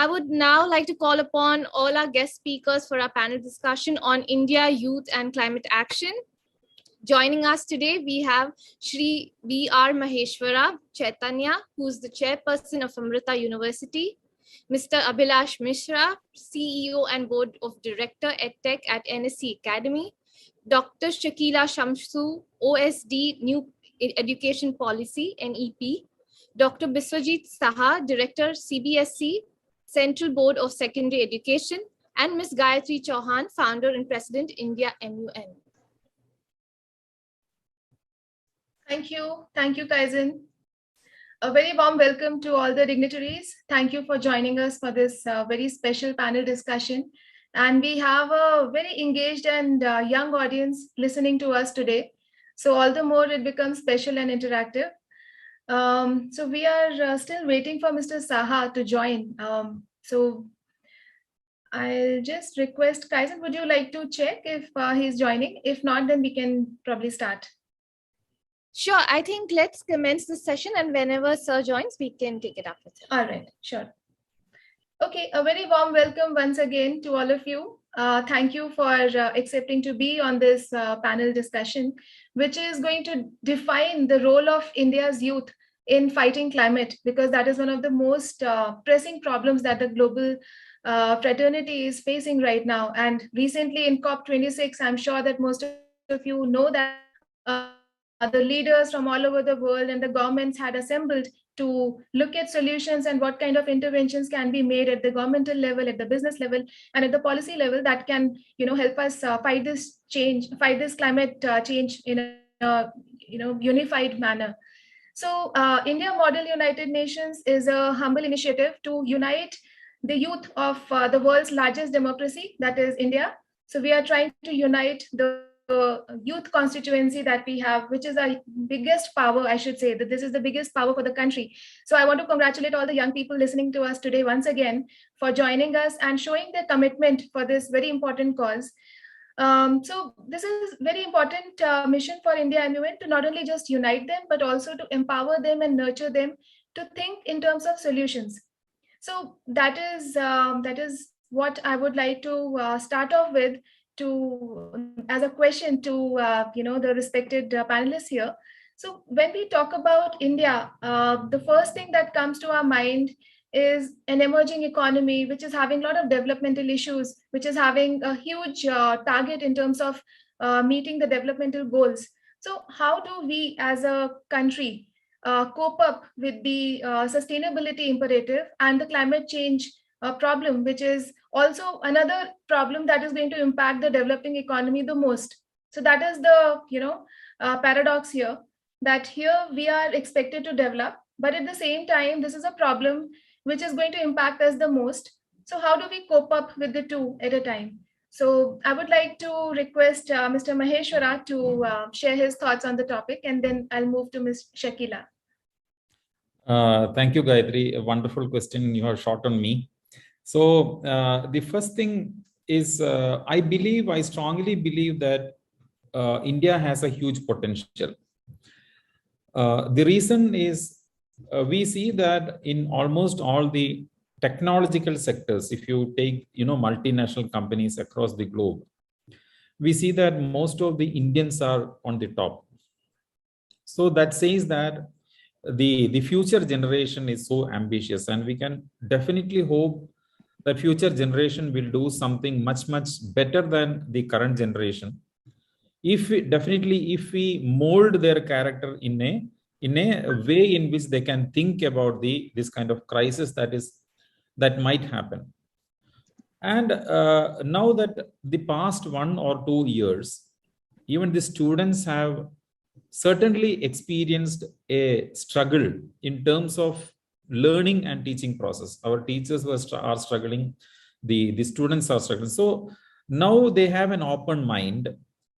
I would now like to call upon all our guest speakers for our panel discussion on India, youth and climate action. Joining us today, we have Shri B.R. Maheshwara Chaitanya, who's the chairperson of Amrita University, Mr. Abhilash Mishra, CEO and Board of Director EdTech at NSC Academy, Dr. Shakila Shamsu, OSD New Education Policy, NEP, Dr. Biswajit Saha, Director CBSE, Central Board of Secondary Education, and Ms. Gayatri Chauhan, Founder and President, India MUN. Thank you, Kaizen. A very warm welcome to all the dignitaries. Thank you for joining us for this very special panel discussion. And we have a very engaged and young audience listening to us today. So all the more it becomes special and interactive. So we are still waiting for Mr. Saha to join. So I'll just request, Kaizen, would you like to check if he's joining? If not, then we can probably start. Sure, I think let's commence the session, and whenever Sir joins, we can take it up with him. All right, sure. Okay, a very warm welcome once again to all of you. Thank you for accepting to be on this panel discussion, which is going to define the role of India's youth in fighting climate, because that is one of the most pressing problems that the global fraternity is facing right now. And recently in COP26, I'm sure that most of you know that the leaders from all over the world and the governments had assembled to look at solutions and what kind of interventions can be made at the governmental level, at the business level, and at the policy level that can, help us fight this climate change in a, unified manner. So India Model United Nations is a humble initiative to unite the youth of the world's largest democracy, that is India. So we are trying to unite the youth constituency that we have, which is our biggest power. I should say that this is the biggest power for the country. So I want to congratulate all the young people listening to us today once again for joining us and showing their commitment for this very important cause. So this is very important mission for India MUN to not only just unite them, but also to empower them and nurture them to think in terms of solutions. So that is what I would like to start off with, as a question to the respected panelists here. So when we talk about India, the first thing that comes to our mind is an emerging economy, which is having a lot of developmental issues, which is having a huge target in terms of meeting the developmental goals. So how do we as a country cope up with the sustainability imperative and the climate change problem, which is also another problem that is going to impact the developing economy the most? So that is the paradox here, that here we are expected to develop, but at the same time this is a problem which is going to impact us the most. So how do we cope up with the two at a time? So I would like to request Mr. Maheshwara to share his thoughts on the topic, and then I'll move to Ms. Shakila. Thank you, Gayatri. A wonderful question you have shot on me. So the first thing is, I strongly believe that India has a huge potential. The reason is we see that in almost all the technological sectors, if you take multinational companies across the globe, we see that most of the Indians are on the top. So that says that the future generation is so ambitious, and we can definitely hope the future generation will do something much better than the current generation, if we mold their character in a way in which they can think about this kind of crisis that might happen. And now that the past 1 or 2 years, even the students have certainly experienced a struggle in terms of learning and teaching process. Our teachers are struggling, the students are struggling. So now they have an open mind.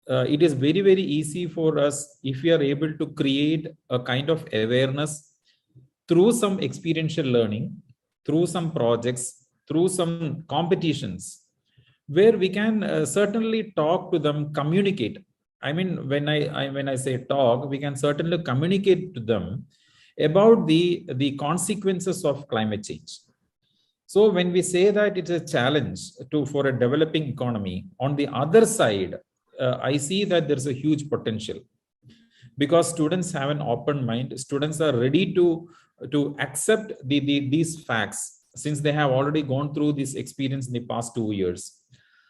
It is very easy for us, if we are able to create a kind of awareness through some experiential learning, through some projects, through some competitions, where we can certainly talk to them, communicate. I mean, when I say talk, we can certainly communicate to them about the consequences of climate change. So when we say that it's a challenge for a developing economy, on the other side, I see that there's a huge potential, because students have an open mind. Students are ready to accept these facts, since they have already gone through this experience in the past 2 years.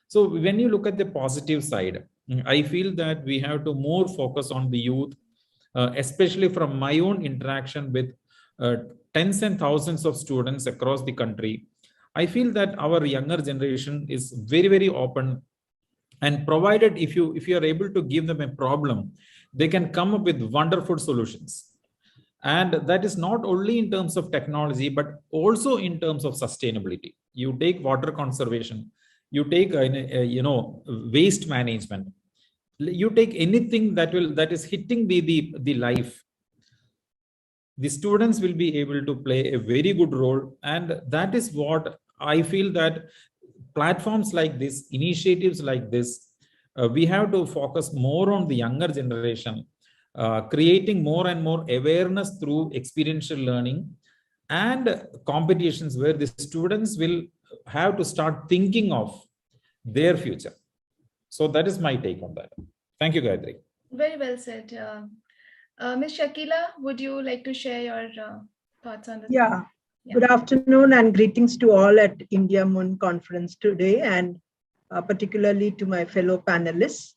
So when you look at the positive side, I feel that we have to more focus on the youth, especially from my own interaction with uh, tens and thousands of students across the country. I feel that our younger generation is very, very open, and provided if you are able to give them a problem, they can come up with wonderful solutions. And that is not only in terms of technology, but also in terms of sustainability. You take water conservation, you take waste management, you take anything that is hitting the life, the students will be able to play a very good role. And that is what I feel, that platforms like this, initiatives like this, we have to focus more on the younger generation, creating more and more awareness through experiential learning and competitions, where the students will have to start thinking of their future. So that is my take on that. Thank you, Gayatri. Very well said. Ms. Shakila, would you like to share your thoughts on this? Yeah. Good afternoon and greetings to all at India Moon Conference today, and particularly to my fellow panelists.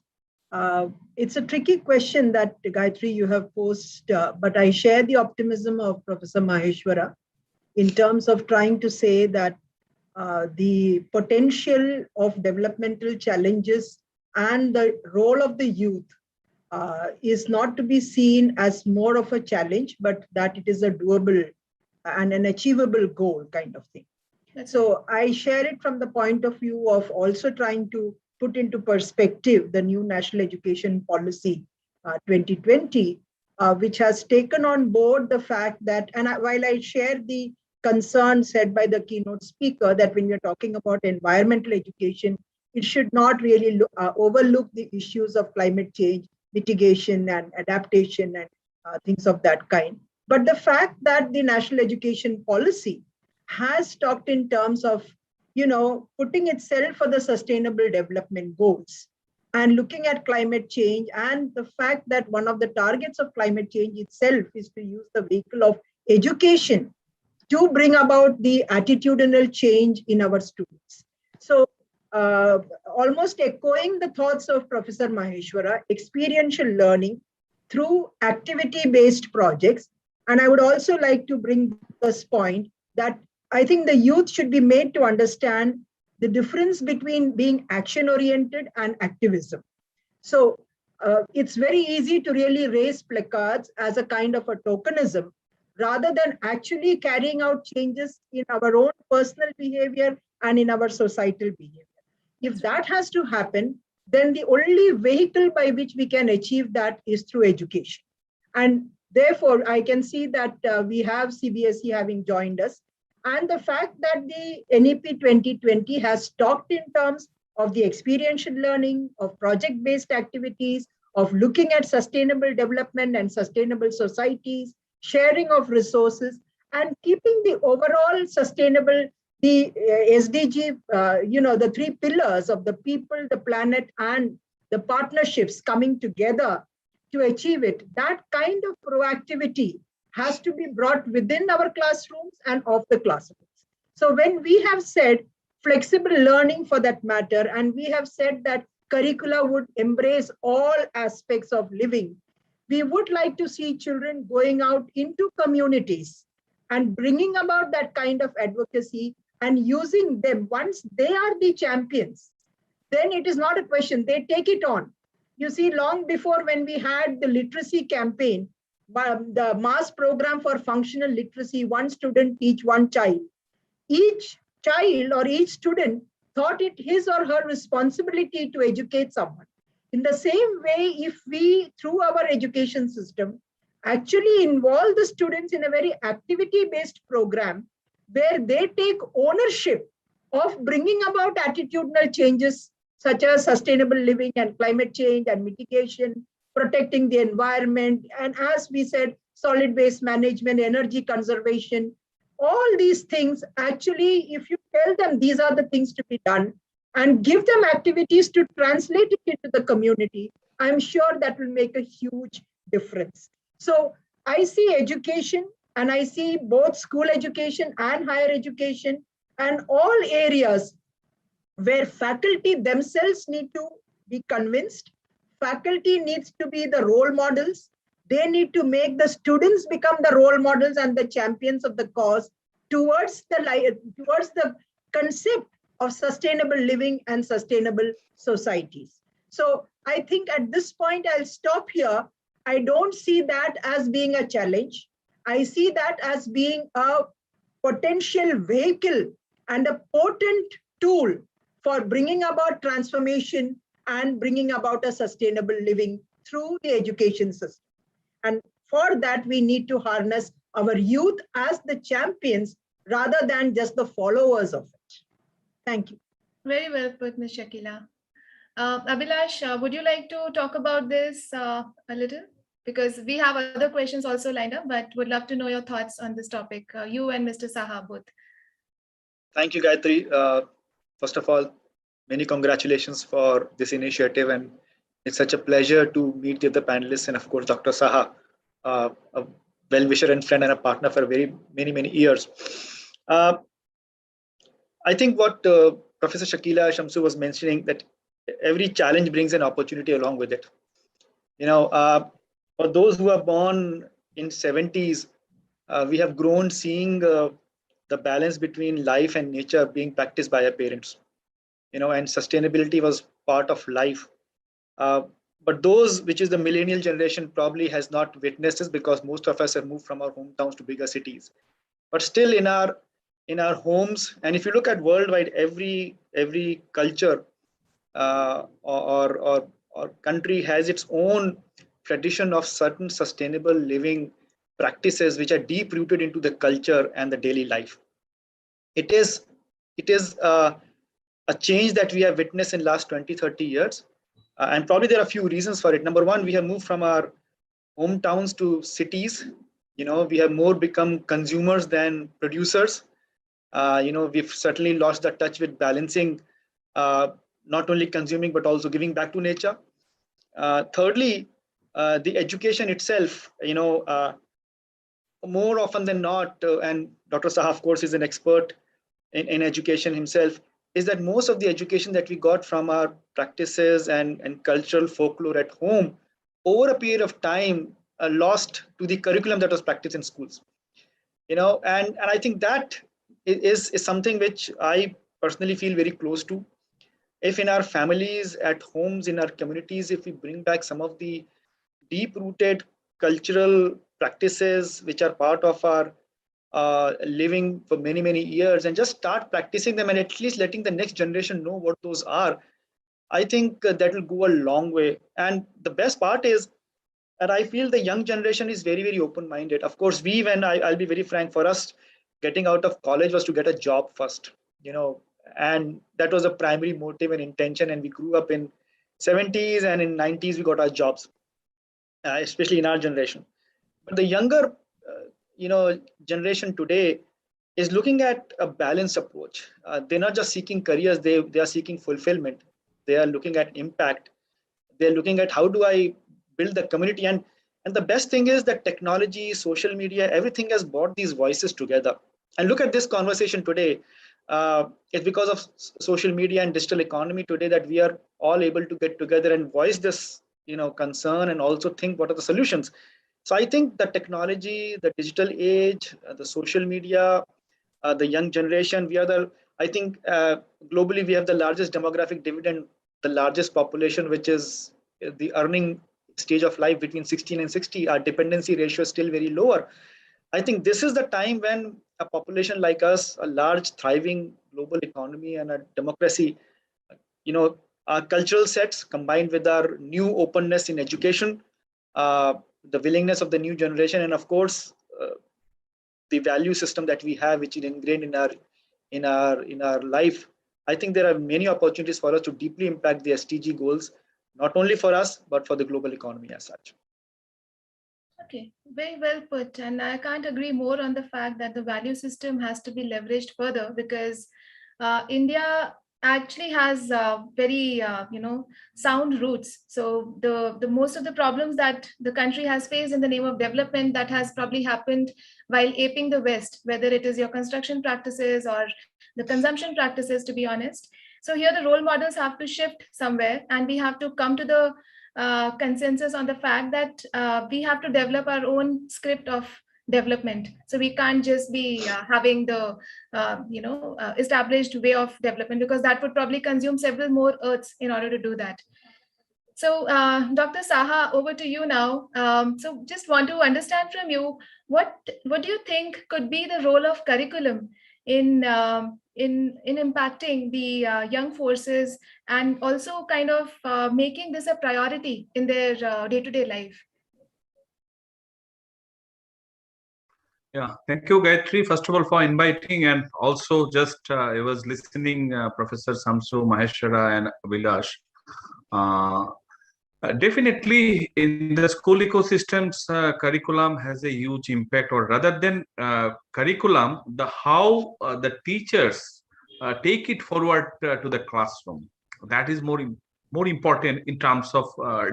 It's a tricky question that, Gayatri, you have posed, but I share the optimism of Professor Maheshwara in terms of trying to say that the potential of developmental challenges and the role of the youth is not to be seen as more of a challenge, but that it is a doable and an achievable goal kind of thing. So I share it from the point of view of also trying to put into perspective the new National Education Policy 2020, which has taken on board the fact that, and while I share the concern said by the keynote speaker that when we're talking about environmental education, it should not really overlook the issues of climate change, mitigation and adaptation and things of that kind. But the fact that the National Education Policy has talked in terms of, putting itself for the sustainable development goals and looking at climate change, and the fact that one of the targets of climate change itself is to use the vehicle of education to bring about the attitudinal change in our students. So almost echoing the thoughts of Professor Maheshwara, experiential learning through activity-based projects. And I would also like to bring this point that I think the youth should be made to understand the difference between being action-oriented and activism. So it's very easy to really raise placards as a kind of a tokenism, rather than actually carrying out changes in our own personal behavior and in our societal behavior. If that has to happen, then the only vehicle by which we can achieve that is through education. And therefore, I can see that we have CBSE having joined us. And the fact that the NEP 2020 has talked in terms of the experiential learning, of project-based activities, of looking at sustainable development and sustainable societies, sharing of resources, and keeping the overall sustainable, the SDG, the three pillars of the people, the planet, and the partnerships coming together to achieve it. That kind of proactivity has to be brought within our classrooms and off the classrooms. So when we have said flexible learning for that matter, and we have said that curricula would embrace all aspects of living, we would like to see children going out into communities and bringing about that kind of advocacy and using them. Once they are the champions, then it is not a question, they take it on. You see, long before when we had the literacy campaign, the mass program for functional literacy, one student, teach one child. Each child or each student thought it his or her responsibility to educate someone. In the same way, if we, through our education system, actually involve the students in a very activity-based program where they take ownership of bringing about attitudinal changes such as sustainable living and climate change and mitigation, protecting the environment, and as we said, solid waste management, energy conservation, All these things, actually, if you tell them these are the things to be done and give them activities to translate it into the community, I'm sure that will make a huge difference. So I see education, and I see both school education and higher education and all areas where faculty themselves need to be convinced. Faculty needs to be the role models. They need to make the students become the role models and the champions of the cause towards the concept of sustainable living and sustainable societies. So I think at this point I'll stop here. I don't see that as being a challenge. I see that as being a potential vehicle and a potent tool for bringing about transformation and bringing about a sustainable living through the education system. And for that, we need to harness our youth as the champions rather than just the followers of it. Thank you. Very well put, Ms. Shakila. Abhilash, would you like to talk about this a little? Because we have other questions also lined up, but would love to know your thoughts on this topic, you and Mr. Saha both. Thank you, Gayatri. First of all, many congratulations for this initiative, and it's such a pleasure to meet the other panelists and, of course, Dr. Saha, a well-wisher and friend and a partner for many years. I think what Professor Shakila Shamsu was mentioning, that every challenge brings an opportunity along with it. For those who are born in 70s, we have grown seeing the balance between life and nature being practiced by our parents, and sustainability was part of life. But those, which is the millennial generation, probably has not witnessed this because most of us have moved from our hometowns to bigger cities. But still in our homes, and if you look at worldwide, every culture or country has its own tradition of certain sustainable living practices which are deep rooted into the culture and the daily life. It is a change that we have witnessed in the last 20-30 years, and probably there are a few reasons for it. Number one, we have moved from our hometowns to cities. We have more become consumers than producers. We've certainly lost the touch with balancing, not only consuming but also giving back to nature. Thirdly, the education itself, more often than not, and Dr. Saha, of course, is an expert in education himself, is that most of the education that we got from our practices and cultural folklore at home over a period of time lost to the curriculum that was practiced in schools. And I think that is something which I personally feel very close to. If in our families, at homes, in our communities, if we bring back some of the deep-rooted cultural practices which are part of our living for many years, and just start practicing them and at least letting the next generation know what those are, I think that will go a long way. And the best part is that I feel the young generation is very open-minded. Of course, I'll be very frank, for us, getting out of college was to get a job first, and that was a primary motive and intention. And we grew up in 70s, and in 90s we got our jobs, especially in our generation. But the younger generation today is looking at a balanced approach. They're not just seeking careers, they are seeking fulfillment. They are looking at impact. They're looking at how do I build the community. And the best thing is that technology, social media, everything has brought these voices together. And look at this conversation today. It's because of social media and digital economy today that we are all able to get together and voice this concern and also think what are the solutions. So I think the technology, the digital age, the social media, the young generation, I think globally we have the largest demographic dividend, the largest population, which is the earning stage of life between 16 and 60. Our dependency ratio is still very lower. I think this is the time when a population like us, a large thriving global economy and a democracy, our cultural sets combined with our new openness in education, the willingness of the new generation, and of course the value system that we have, which is ingrained in our life. I think there are many opportunities for us to deeply impact the SDG goals, not only for us but for the global economy as such. Okay, very well put. And I can't agree more on the fact that the value system has to be leveraged further, because India actually has very sound roots. So the most of the problems that the country has faced in the name of development, that has probably happened while aping the West, whether it is your construction practices or the consumption practices, to be honest. So here the role models have to shift somewhere, and we have to come to the consensus on the fact that we have to develop our own script of development. So we can't just be having the established way of development, because that would probably consume several more earths in order to do that. So Dr. Saha, over to you now. So just want to understand from you, what do you think could be the role of curriculum in impacting the young forces, and also kind of making this a priority in their day-to-day life? Yeah, thank you, Gayatri, first of all, for inviting, and also just I was listening Professor Samsu, Maheshwara, and Vilash. Definitely, in the school ecosystems, curriculum has a huge impact, or rather than curriculum, the how the teachers take it forward to the classroom. That is more important in terms of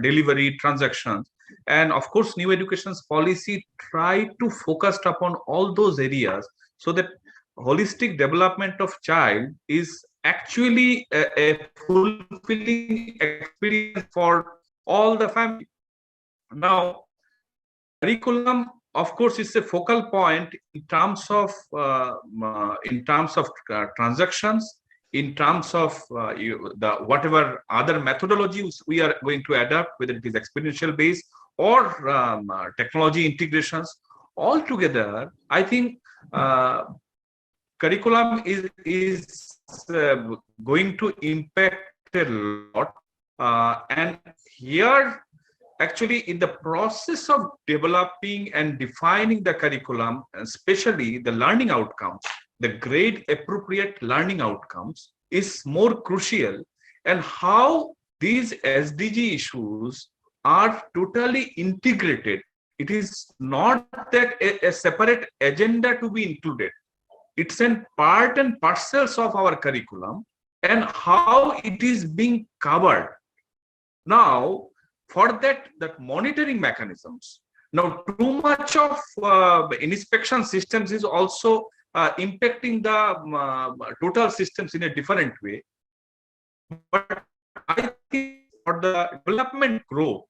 delivery, transactions, and of course, new education's policy try to focus upon all those areas, so that holistic development of child is actually a fulfilling experience for all the family. Now, curriculum, of course, is a focal point in terms of transactions, in terms of the whatever other methodologies we are going to adapt, whether it is experiential based or technology integrations. Altogether, I think curriculum is going to impact a lot, and here actually in the process of developing and defining the curriculum, especially the learning outcomes, the grade appropriate learning outcomes is more crucial, and how these SDG issues are totally integrated. It is not that a separate agenda to be included. It's an part and parcels of our curriculum, and how it is being covered. Now, for that monitoring mechanisms, now too much of inspection systems is also impacting the total systems in a different way. But I think for the development growth,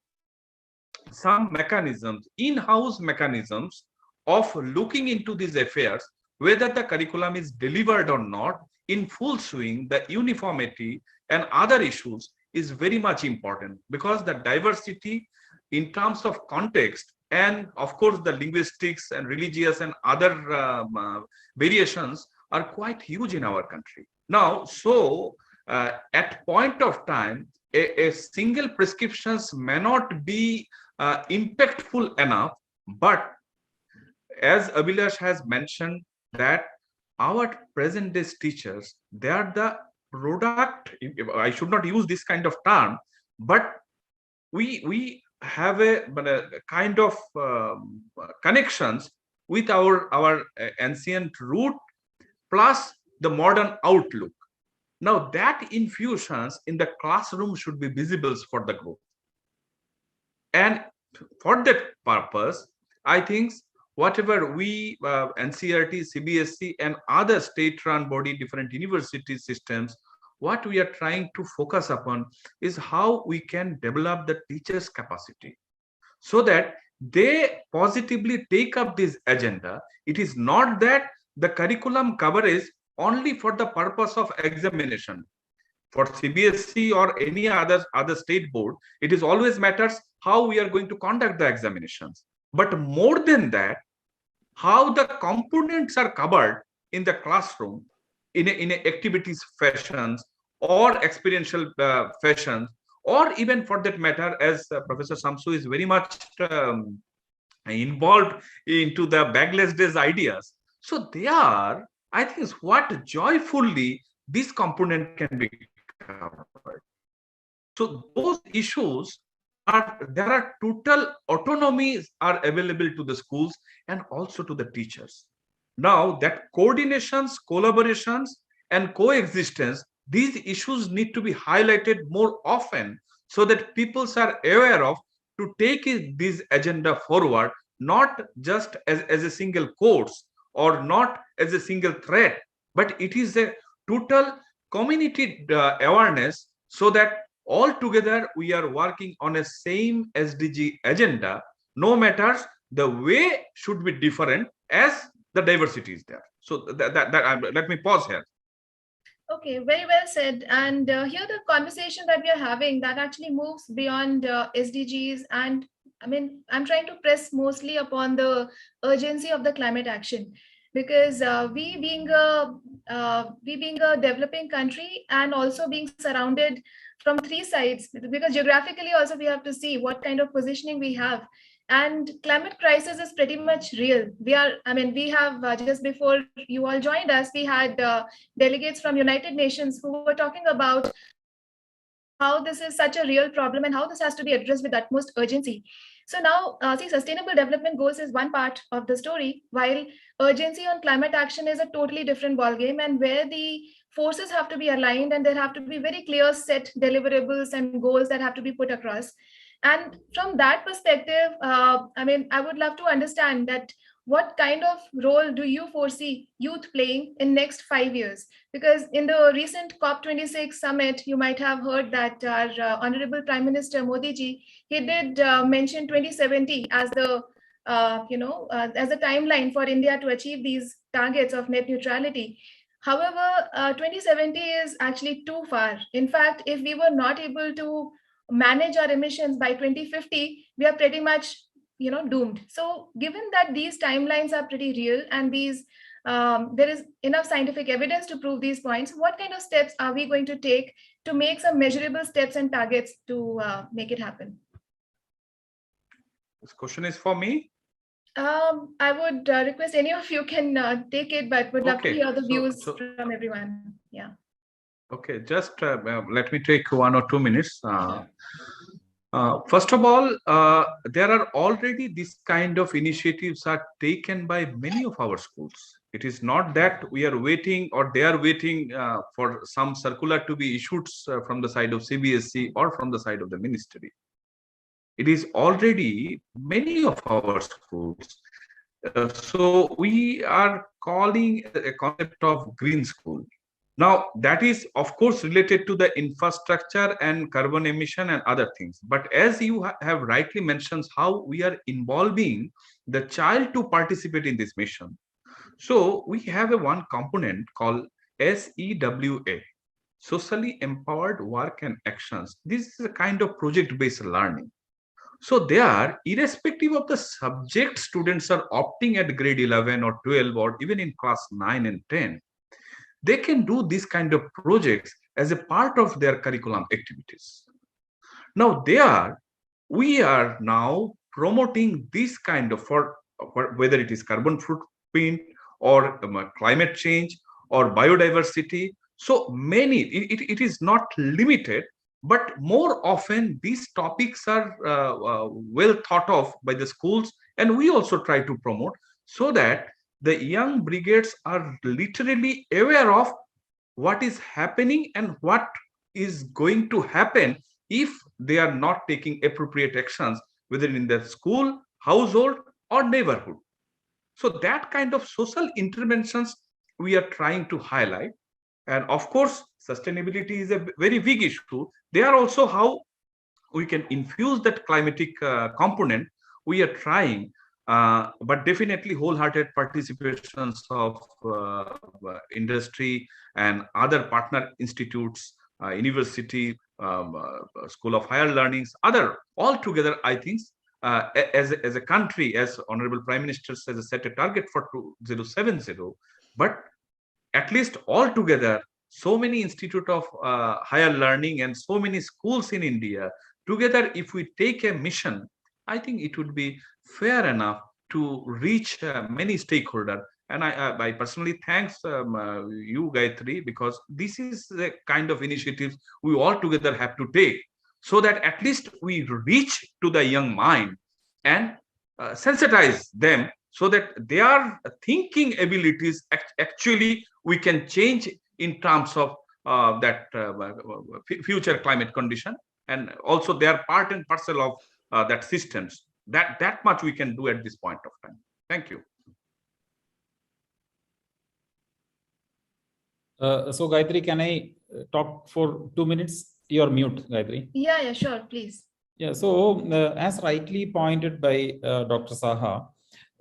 some mechanisms, in-house mechanisms of looking into these affairs, whether the curriculum is delivered or not in full swing, the uniformity and other issues is very much important, because the diversity in terms of context, and of course the linguistics and religious and other variations are quite huge in our country. Now, so at point of time, a single prescriptions may not be impactful enough, but as Abhilash has mentioned, that our present day teachers, they are the product. I should not use this kind of term, but we have a kind of connections with our ancient root plus the modern outlook. Now that infusions in the classroom should be visible for the group, and for that purpose, I think whatever we NCERT, CBSE, and other state-run body, different university systems, what we are trying to focus upon is how we can develop the teachers' capacity, so that they positively take up this agenda. It is not that the curriculum coverage only for the purpose of examination. For CBSE or any other state board, it is always matters how we are going to conduct the examinations. But more than that, how the components are covered in the classroom in a activities fashions or experiential fashions, or even for that matter, as Professor Samsu is very much involved into the bagless days ideas. So they are, I think, what joyfully this component can be covered. So those issues there are total autonomies are available to the schools and also to the teachers. Now that coordinations, collaborations, and coexistence, these issues need to be highlighted more often so that people are aware of to take this agenda forward, not just as a single course or not as a single thread, but it is a total community awareness, so that all together we are working on a same SDG agenda, no matters the way should be different as the diversity is there. So let me pause here. Okay, very well said. And here the conversation that we are having that actually moves beyond SDGs. And I mean, I'm trying to press mostly upon the urgency of the climate action, because we being a developing country and also being surrounded from three sides, because geographically also we have to see what kind of positioning we have. And climate crisis is pretty much real. We have just before you all joined us, we had delegates from United Nations who were talking about how this is such a real problem and how this has to be addressed with utmost urgency. So now, see, sustainable development goals is one part of the story, while urgency on climate action is a totally different ballgame, and where the forces have to be aligned and there have to be very clear set deliverables and goals that have to be put across. And from that perspective, I would love to understand that what kind of role do you foresee youth playing in next 5 years? Because in the recent COP26 summit, you might have heard that our Honorable Prime Minister Modi ji, he did mention 2070 as the as a timeline for India to achieve these targets of net neutrality. However, 2070 is actually too far. In fact, if we were not able to manage our emissions by 2050, we are pretty much doomed. So given that these timelines are pretty real and these there is enough scientific evidence to prove these points, what kind of steps are we going to take to make some measurable steps and targets to make it happen? This question is for me. I would request any of you can take it, but would love to hear the views from everyone. Yeah. Okay, just let me take 1 or 2 minutes. First of all, there are already this kind of initiatives are taken by many of our schools. It is not that we are waiting or they are waiting for some circular to be issued from the side of CBSE or from the side of the ministry. It is already many of our schools. So we are calling a concept of green school. Now, that is, of course, related to the infrastructure and carbon emission and other things. But as you have rightly mentioned, how we are involving the child to participate in this mission. So we have one component called SEWA, Socially Empowered Work and Actions. This is a kind of project-based learning. So there, irrespective of the subject students are opting at grade 11 or 12 or even in class 9 and 10, they can do this kind of projects as a part of their curriculum activities. Now we are now promoting this kind of, for whether it is carbon footprint or climate change or biodiversity. So many, it is not limited, but more often these topics are well thought of by the schools, and we also try to promote so that the young brigades are literally aware of what is happening and what is going to happen if they are not taking appropriate actions, whether in their school, household, or neighborhood. So that kind of social interventions we are trying to highlight. And of course, sustainability is a very big issue. They are also how we can infuse that climatic component. We are trying, but definitely wholehearted participations of industry and other partner institutes, university, school of higher learnings, other all together. I think as a country, as Honorable Prime Minister has set a target for 2070, but at least all together, so many institute of higher learning and so many schools in India together, if we take a mission, I think it would be fair enough to reach many stakeholders. And I personally thanks you, Gayatri, because this is the kind of initiatives we all together have to take so that at least we reach to the young mind and sensitize them so that their thinking abilities actually we can change in terms of that future climate condition, and also they are part and parcel of that systems. That much we can do at this point of time. Thank you. So Gayatri, can I talk for 2 minutes? You're mute, Gayatri. Yeah, sure, please. Yeah, so as rightly pointed by Dr. Saha,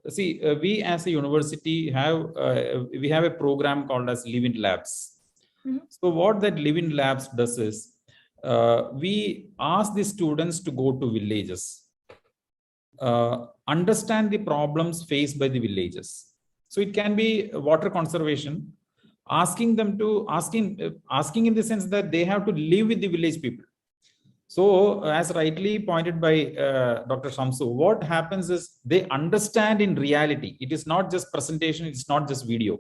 see, we as a university have a program called as Live-in Labs. So what that Live-in Labs does is, we ask the students to go to villages, understand the problems faced by the villages. So it can be water conservation, asking them to asking in the sense that they have to live with the village people. So as rightly pointed by Dr. Shamsu, what happens is they understand in reality. It is not just presentation, it's not just video.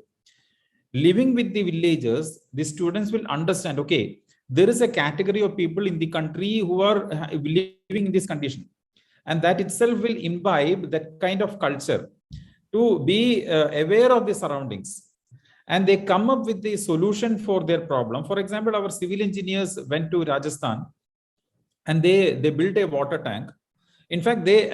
Living with the villagers, the students will understand, okay, there is a category of people in the country who are living in this condition. And that itself will imbibe that kind of culture to be aware of the surroundings. And they come up with the solution for their problem. For example, our civil engineers went to Rajasthan and they built a water tank. In fact, they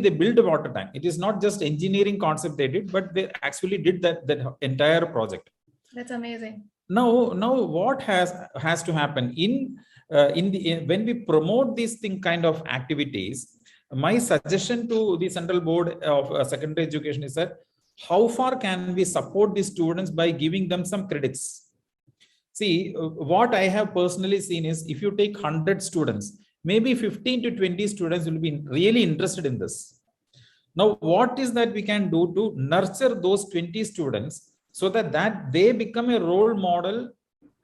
built a water tank. It is not just engineering concept they did, but they actually did that entire project. That's amazing. Now what has to happen when we promote these kind of activities? My suggestion to the Central Board of Secondary Education is that how far can we support the students by giving them some credits? See, what I have personally seen is if you take 100 students, maybe 15 to 20 students will be really interested in this. Now, what is that we can do to nurture those 20 students so that they become a role model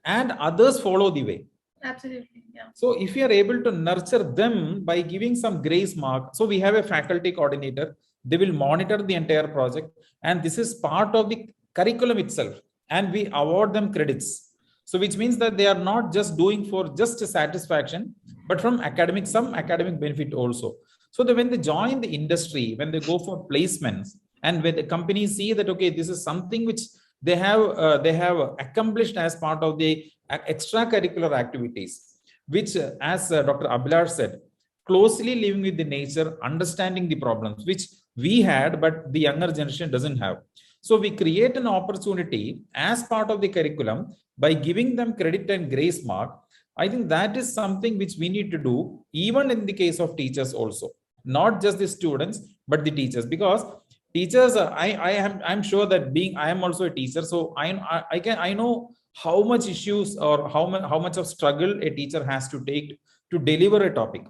and others follow the way? Absolutely, yeah. So if you are able to nurture them by giving some grace mark, so we have a faculty coordinator, they will monitor the entire project, and this is part of the curriculum itself, and we award them credits. So which means that they are not just doing for just a satisfaction, but from some academic benefit also. So that when they join the industry, when they go for placements, and when the companies see that, okay, this is something which they have accomplished as part of the extracurricular activities, which as Dr. Abhilash said, closely living with the nature, understanding the problems, which we had, but the younger generation doesn't have. So we create an opportunity as part of the curriculum by giving them credit and grace mark. I think that is something which we need to do, even in the case of teachers also, not just the students, but the teachers, because teachers, I'm sure that I am also a teacher, so I know how much issues or how much of struggle a teacher has to take to deliver a topic.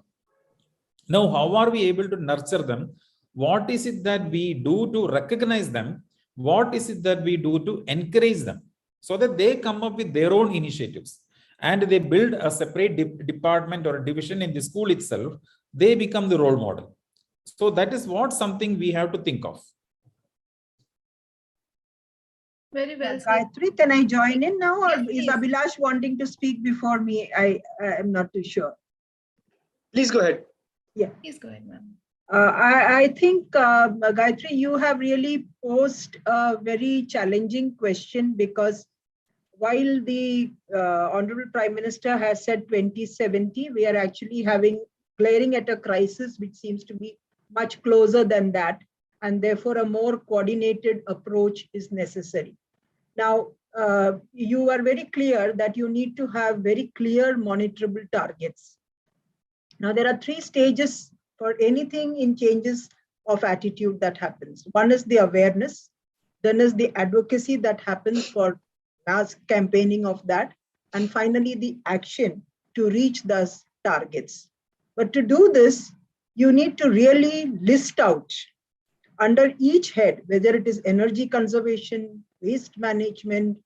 Now, how are we able to nurture them? What is it that we do to recognize them? What is it that we do to encourage them so that they come up with their own initiatives and they build a separate department or a division in the school itself? They become the role model. So that is something we have to think of. Very well said. Gayatri, can I join in now, or Yes, is Abhilash wanting to speak before me? I am not too sure. Please go ahead. Yeah. Please go ahead, ma'am. I think, Gayatri, you have really posed a very challenging question, because while the Honorable Prime Minister has said 2070, we are actually glaring at a crisis which seems to be much closer than that, and therefore a more coordinated approach is necessary. Now, you are very clear that you need to have very clear monitorable targets. Now, there are 3 stages for anything in changes of attitude that happens. One is the awareness, then is the advocacy that happens for mass campaigning of that, and finally the action to reach those targets. But to do this, you need to really list out under each head, whether it is energy conservation, waste management,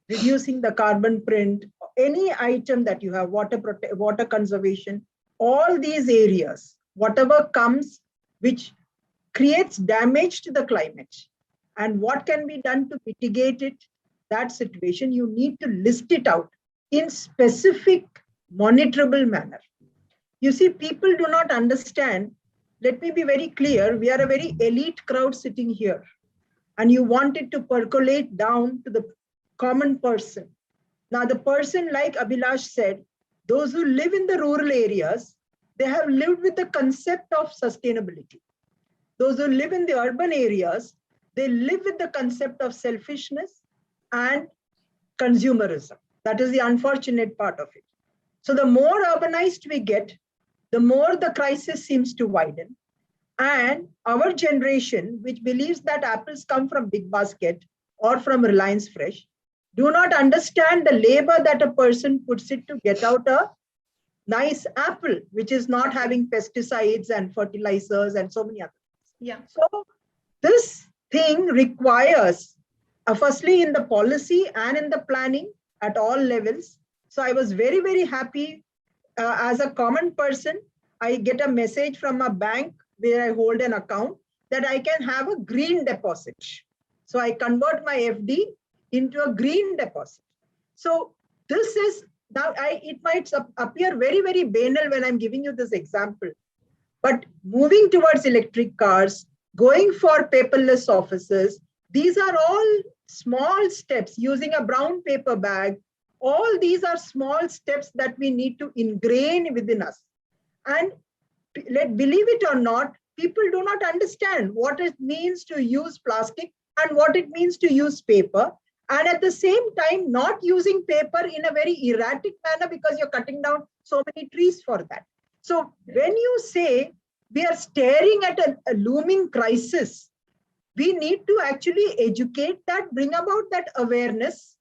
reducing the carbon print, any item that you have, water conservation, all these areas, whatever comes which creates damage to the climate, and what can be done to mitigate it, that situation, you need to list it out in specific monitorable manner. You see, people do not understand. Let me be very clear. We are a very elite crowd sitting here, and you want it to percolate down to the common person. Now, the person, like Abhilash said, those who live in the rural areas, they have lived with the concept of sustainability. Those who live in the urban areas, they live with the concept of selfishness and consumerism. That is the unfortunate part of it. So the more urbanized we get, the more the crisis seems to widen. And our generation, which believes that apples come from Big Basket or from Reliance Fresh, do not understand the labor that a person puts it to get out a nice apple, which is not having pesticides and fertilizers and so many other things. Yeah. So this thing requires, firstly, in the policy and in the planning at all levels. So I was very, very happy as a common person. I get a message from a bank where I hold an account that I can have a green deposit. So I convert my FD into a green deposit. So this is, now it might appear very, very banal when I'm giving you this example, but moving towards electric cars, going for paperless offices, these are all small steps. Using a brown paper bag, all these are small steps that we need to ingrain within us. And believe it or not, people do not understand what it means to use plastic and what it means to use paper. And at the same time, not using paper in a very erratic manner because you're cutting down so many trees for that. So when you say we are staring at a looming crisis, we need to actually educate that, bring about that awareness,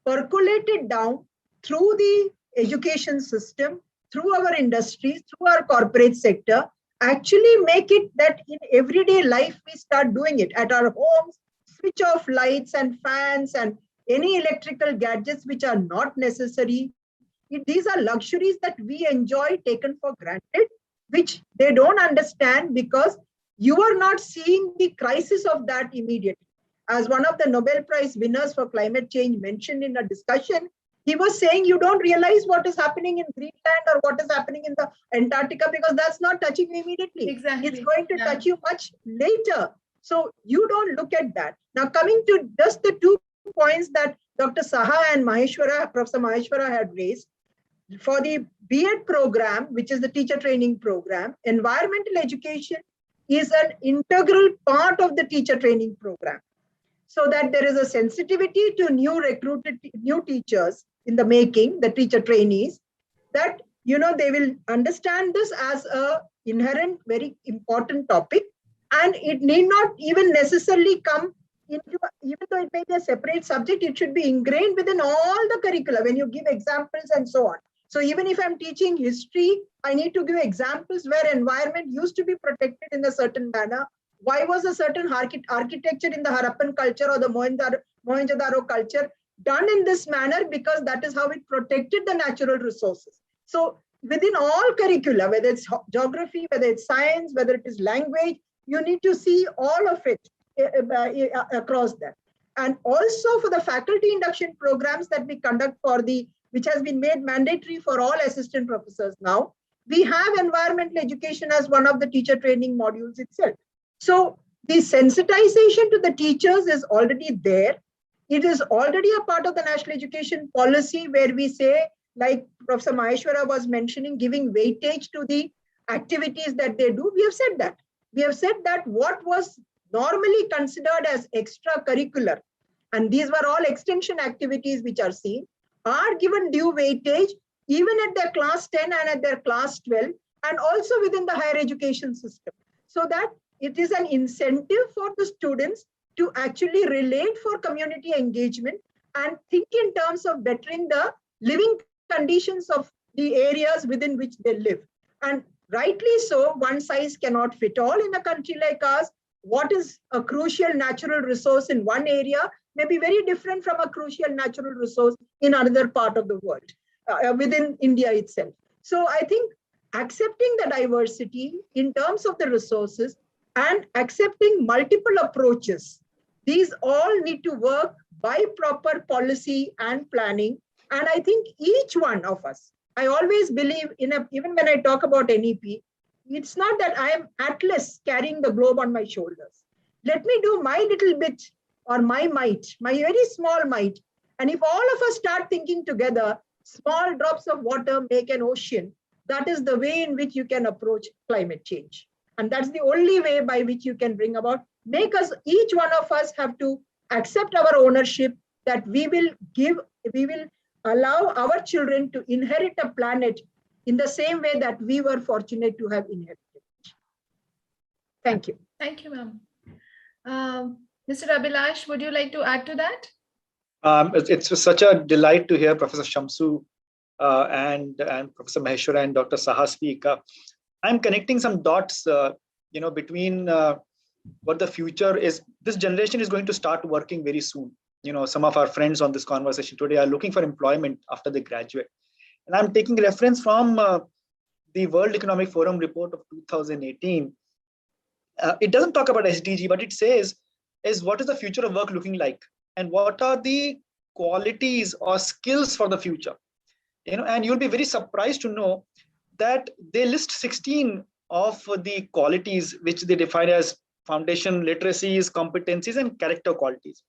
percolate it down through the education system, through our industries, through our corporate sector, actually make it that in everyday life we start doing it at our homes, switch off lights and fans and any electrical gadgets which are not necessary. These are luxuries that we enjoy taken for granted, which they don't understand because you are not seeing the crisis of that immediately. As one of the Nobel Prize winners for climate change mentioned in a discussion, he was saying you don't realize what is happening in Greenland or what is happening in the Antarctica because that's not touching you immediately. Exactly. It's going to touch you much later. So you don't look at that. Now coming to just the 2 points that Dr. Saha and Professor Maheshwara had raised. For the B.Ed program, which is the teacher training program, environmental education is an integral part of the teacher training program. So that there is a sensitivity to new teachers in the making, the teacher trainees, that they will understand this as a inherent, very important topic, and it need not even necessarily come into, even though it may be a separate subject, it should be ingrained within all the curricula when you give examples and so on. So even if I'm teaching history, I need to give examples where environment used to be protected in a certain manner. Why was a certain architecture in the Harappan culture or the Mohenjo-daro culture done in this manner? Because that is how it protected the natural resources. So within all curricula, whether it's geography, whether it's science, whether it is language, you need to see all of it across that. And also for the faculty induction programs that we conduct which has been made mandatory for all assistant professors now, we have environmental education as one of the teacher training modules itself. So the sensitization to the teachers is already there. It is already a part of the national education policy where we say, like Professor Maheshwara was mentioning, giving weightage to the activities that they do. We have said that. We have said that what was normally considered as extracurricular, and these were all extension activities which are seen, are given due weightage even at their class 10 and at their class 12, and also within the higher education system, so that it is an incentive for the students to actually relate for community engagement and think in terms of bettering the living conditions of the areas within which they live. And rightly so, one size cannot fit all in a country like ours. What is a crucial natural resource in one area may be very different from a crucial natural resource in another part of the world, within India itself. So I think accepting the diversity in terms of the resources and accepting multiple approaches, these all need to work by proper policy and planning. And I think each one of us I always believe even when I talk about NEP, it's not that I am Atlas carrying the globe on my shoulders. Let me do my little bit or my might, my very small might. And if all of us start thinking together, small drops of water make an ocean. That is the way in which you can approach climate change. And that's the only way by which you can bring about, each one of us have to accept our ownership that we will allow our children to inherit a planet in the same way that we were fortunate to have inherited. Thank you. Thank you, ma'am. Mr. Abhilash, would you like to add to that? It's such a delight to hear Professor Shamsu and Professor Maheshwara and Dr. Saha speak. I'm connecting some dots, between what the future is. This generation is going to start working very soon. Some of our friends on this conversation today are looking for employment after they graduate. And I'm taking reference from the World Economic Forum report of 2018. It doesn't talk about SDG, but it says what is the future of work looking like? And what are the qualities or skills for the future? And you'll be very surprised to know that they list 16 of the qualities which they define as foundation literacies, competencies, and character qualities.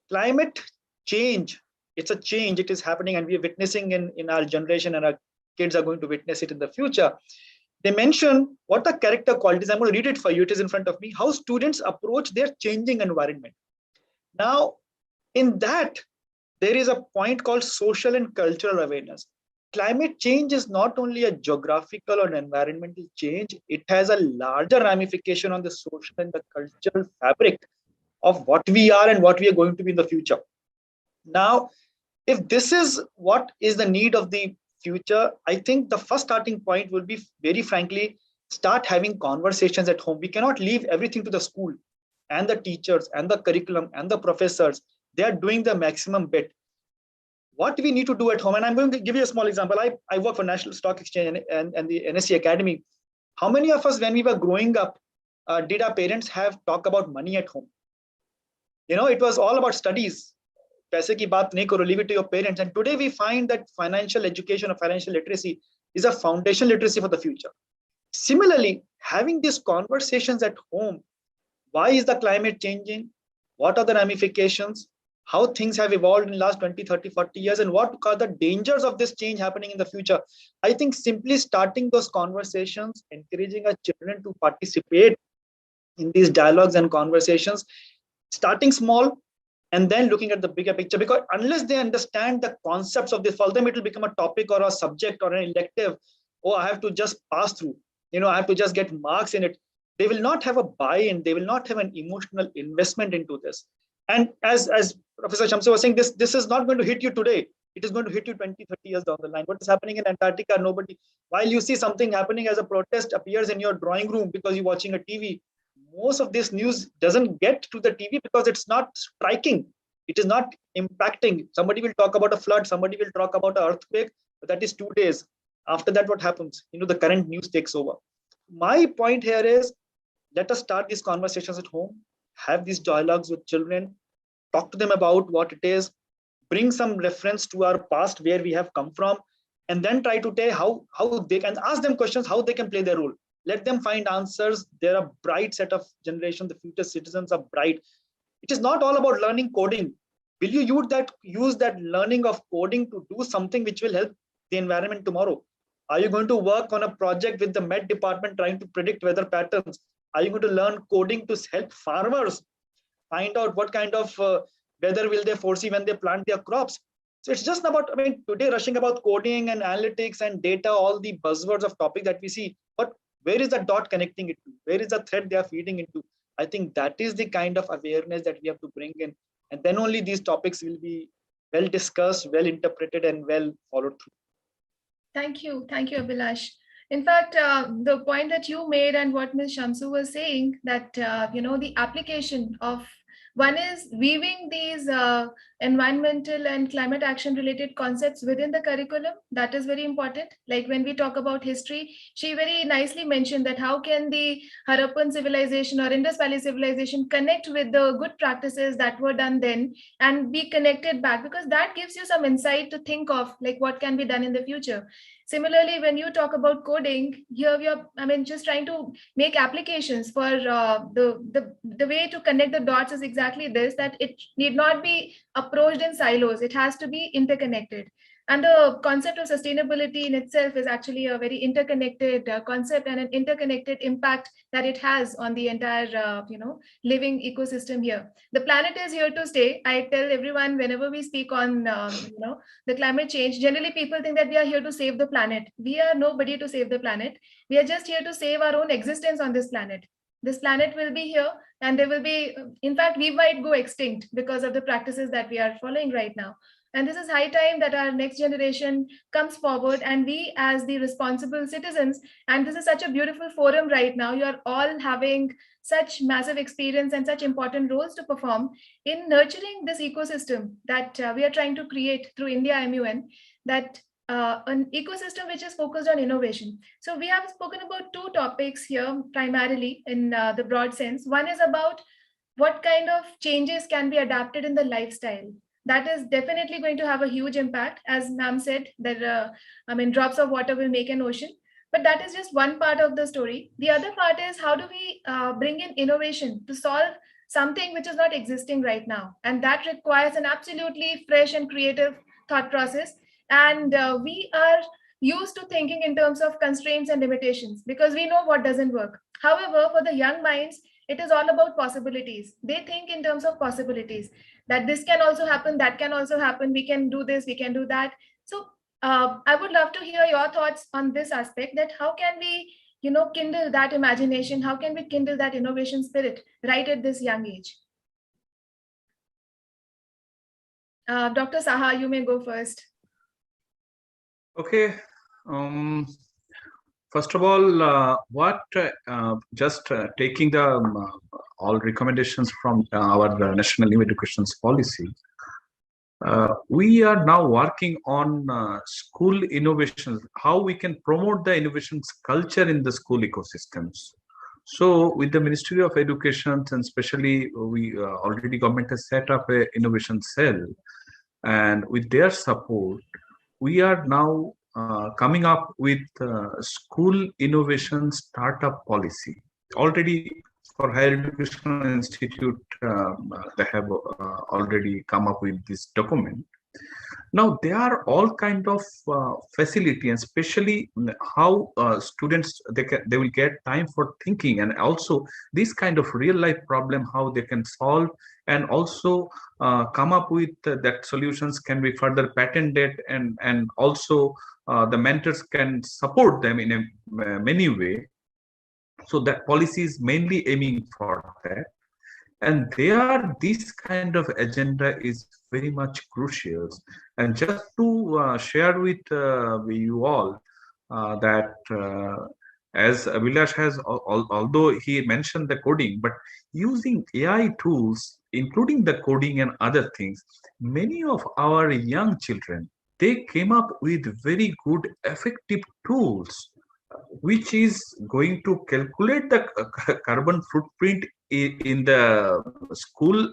Climate change, it's a change, it is happening, and we are witnessing in our generation, and our kids are going to witness it in the future. They mention what are character qualities. I'm going to read it for you. It is in front of me. How students approach their changing environment. Now, in that, there is a point called social and cultural awareness. Climate change is not only a geographical or environmental change, it has a larger ramification on the social and the cultural fabric of what we are and what we are going to be in the future. Now, if this is what is the need of the future, I think the first starting point will be, very frankly, start having conversations at home. We cannot leave everything to the school and the teachers and the curriculum and the professors. They are doing the maximum bit. What we need to do at home, and I'm going to give you a small example. I work for National Stock Exchange and the NSE Academy. How many of us, when we were growing up, did our parents have talk about money at home? It was all about studies. Paise ki baat nahi karo, leave it to your parents. And today we find that financial education or financial literacy is a foundation literacy for the future. Similarly, having these conversations at home, why is the climate changing? What are the ramifications? How things have evolved in the last 20, 30, 40 years, and what are the dangers of this change happening in the future? I think simply starting those conversations, encouraging our children to participate in these dialogues and conversations, starting small, and then looking at the bigger picture, because unless they understand the concepts of this, for them it will become a topic or a subject or an elective. Oh, I have to just pass through, I have to just get marks in it. They will not have a buy-in, they will not have an emotional investment into this. And as Professor Shamsu was saying, this is not going to hit you today. It is going to hit you 20, 30 years down the line. What is happening in Antarctica, while you see something happening as a protest appears in your drawing room because you're watching a TV, most of this news doesn't get to the TV because it's not striking. It is not impacting. Somebody will talk about a flood, somebody will talk about an earthquake, but that is 2 days. After that, what happens? The current news takes over. My point here is, let us start these conversations at home, have these dialogues with children, talk to them about what it is, bring some reference to our past, where we have come from, and then try to tell how they can ask them questions, how they can play their role. Let them find answers. They're a bright set of generation. The future citizens are bright. It is not all about learning coding. Will you use that learning of coding to do something which will help the environment tomorrow? Are you going to work on a project with the Met department trying to predict weather patterns? Are you going to learn coding to help farmers find out what kind of weather will they foresee when they plant their crops? So it's just about, today rushing about coding and analytics and data, all the buzzwords of topic that we see, but where is the dot connecting it to? Where is the thread they are feeding into? I think that is the kind of awareness that we have to bring in. And then only these topics will be well discussed, well interpreted, and well followed through. Thank you, Abhilash. In fact, the point that you made and what Ms. Shamsu was saying, that the application of One is weaving these environmental and climate action related concepts within the curriculum. That is very important. Like when we talk about history, she very nicely mentioned that how can the Harappan civilization or Indus Valley civilization connect with the good practices that were done then and be connected back, because that gives you some insight to think of like what can be done in the future. Similarly, when you talk about coding, here we are, I mean, just trying to make applications for the way to connect the dots is exactly this, that it need not be approached in silos. It has to be interconnected. And the concept of sustainability in itself is actually a very interconnected concept and an interconnected impact that it has on the entire, living ecosystem here. The planet is here to stay. I tell everyone whenever we speak on, the climate change, generally people think that we are here to save the planet. We are nobody to save the planet. We are just here to save our own existence on this planet. This planet will be here and there will be, in fact, we might go extinct because of the practices that we are following right now. And this is high time that our next generation comes forward and we as the responsible citizens, and this is such a beautiful forum right now. You are all having such massive experience and such important roles to perform in nurturing this ecosystem that we are trying to create through India MUN, that an ecosystem which is focused on innovation. So we have spoken about two topics here primarily in the broad sense. One is about what kind of changes can be adapted in the lifestyle. That is definitely going to have a huge impact. As ma'am said, that drops of water will make an ocean. But that is just one part of the story. The other part is how do we bring in innovation to solve something which is not existing right now, and that requires an absolutely fresh and creative thought process. And we are used to thinking in terms of constraints and limitations because we know what doesn't work. However, for the young minds, it is all about possibilities. They think in terms of possibilities, that this can also happen, that can also happen, we can do this, we can do that. So I would love to hear your thoughts on this aspect, that how can we kindle that imagination, how can we kindle that innovation spirit right at this young age. Dr. Saha, you may go first. Okay. First of all, taking the all recommendations from our National New Education Policy, we are now working on school innovations, how we can promote the innovations culture in the school ecosystems. So with the Ministry of Education, and especially we already government has set up a innovation cell, and with their support, we are now coming up with school innovation startup policy. Already for higher education institute, they have already come up with this document. Now there are all kind of facility, and especially how students they will get time for thinking, and also this kind of real life problem how they can solve, and also come up with that solutions can be further patented, and also the mentors can support them in a many way. So that policy is mainly aiming for that. And there, this kind of agenda is very much crucial. And just to share with you all that as Abhilash has, although he mentioned the coding, but using AI tools, including the coding and other things, many of our young children, they came up with very good, effective tools which is going to calculate the carbon footprint in the school